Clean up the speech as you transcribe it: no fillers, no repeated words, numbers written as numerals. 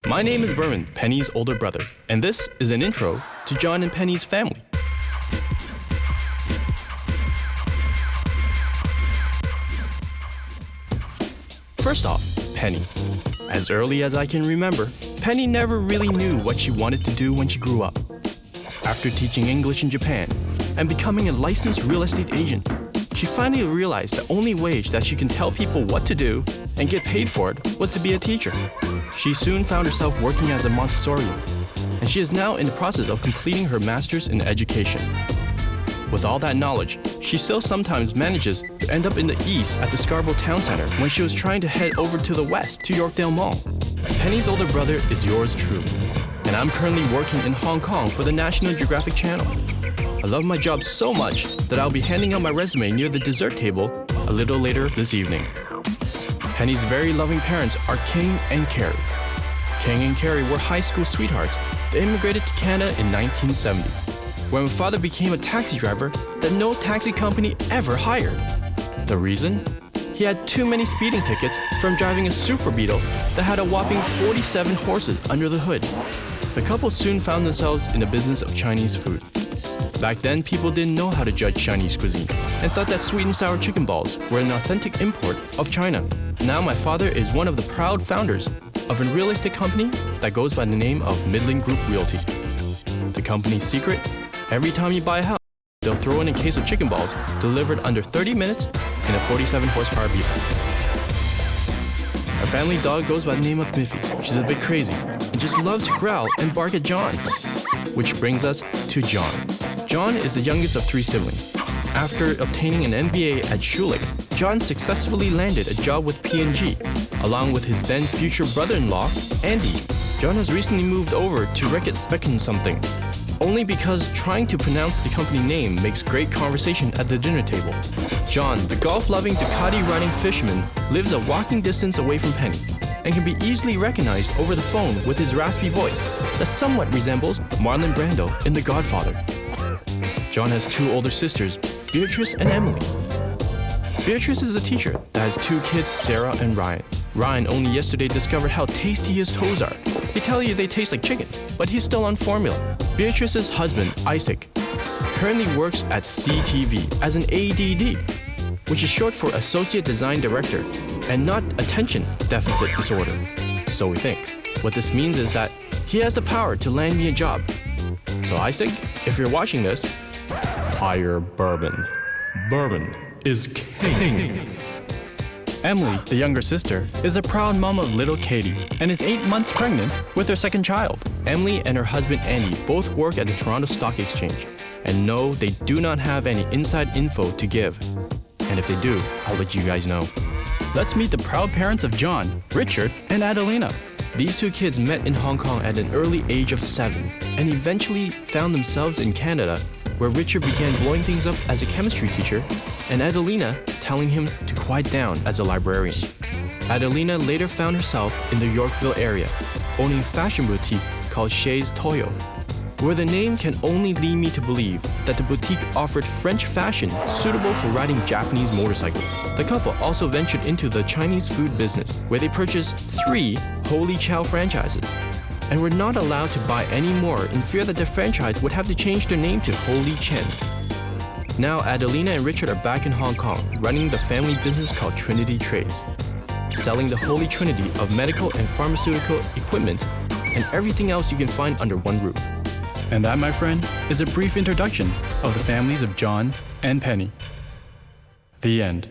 My name is Berman, Penny's older brother, and this is an intro to John and Penny's family. First off, Penny. As early as I can remember, Penny never really knew what she wanted to do when she grew up. After teaching English in Japan and becoming a licensed real estate agent, she finally realized the only way that she can tell people what to do and get paid for it was to be a teacher. She soon found herself working as a Montessorian, and she is now in the process of completing her master's in education. With all that knowledge, she still sometimes manages to end up in the east at the Scarborough Town Center when she was trying to head over to the west to Yorkdale Mall. Penny's older brother is yours truly, and I'm currently working in Hong Kong for the National Geographic Channel. I love my job so much that I'll be handing out my resume near the dessert table a little later this evening. Penny's very loving parents are King and Carrie. King and Carrie were high school sweethearts that immigrated to Canada in 1970, when my father became a taxi driver that no taxi company ever hired. The reason? He had too many speeding tickets from driving a Super Beetle that had a whopping 47 horses under the hood. The couple soon found themselves in the business of Chinese food. Back then, people didn't know how to judge Chinese cuisine and thought that sweet and sour chicken balls were an authentic import of China. Now my father is one of the proud founders of a real estate company that goes by the name of Midland Group Realty. The company's secret? Every time you buy a house, they'll throw in a case of chicken balls delivered under 30 minutes in a 47 horsepower Beetle. Our family dog goes by the name of Miffy. She's a bit crazy and just loves to growl and bark at John. Which brings us to John. John is the youngest of three siblings. After obtaining an MBA at Schulich, John successfully landed a job with P&G, along with his then future brother-in-law, Andy. John has recently moved over to Reckitt Beckon something, only because trying to pronounce the company name makes great conversation at the dinner table. John, the golf-loving Ducati-riding fisherman, lives a walking distance away from Penny, and can be easily recognized over the phone with his raspy voice that somewhat resembles Marlon Brando in The Godfather. John has two older sisters, Beatrice and Emily. Beatrice is a teacher that has two kids, Sarah and Ryan. Ryan only yesterday discovered how tasty his toes are. They tell you they taste like chicken, but he's still on formula. Beatrice's husband, Isaac, currently works at CTV as an ADD, which is short for Associate Design Director, and not Attention Deficit Disorder. So we think. What this means is that he has the power to land me a job. So Isaac, if you're watching this, hire Bourbon. Bourbon is king. Emily, the younger sister, is a proud mom of little Katie and is 8 months pregnant with her second child. Emily and her husband Andy both work at the Toronto Stock Exchange, and no, they do not have any inside info to give. And if they do, I'll let you guys know. Let's meet the proud parents of John, Richard, and Adelina. These two kids met in Hong Kong at an early age of 7 and eventually found themselves in Canada, where Richard began blowing things up as a chemistry teacher and Adelina telling him to quiet down as a librarian. Adelina later found herself in the Yorkville area, owning a fashion boutique called Shay's Toyo, where the name can only lead me to believe that the boutique offered French fashion suitable for riding Japanese motorcycles. The couple also ventured into the Chinese food business, where they purchased 3 Holy Chow franchises, and were not allowed to buy any more in fear that their franchise would have to change their name to Holy Chen. Now Adelina and Richard are back in Hong Kong, running the family business called Trinity Trades, selling the holy trinity of medical and pharmaceutical equipment and everything else you can find under one roof. And that, my friend, is a brief introduction of the families of John and Penny. The end.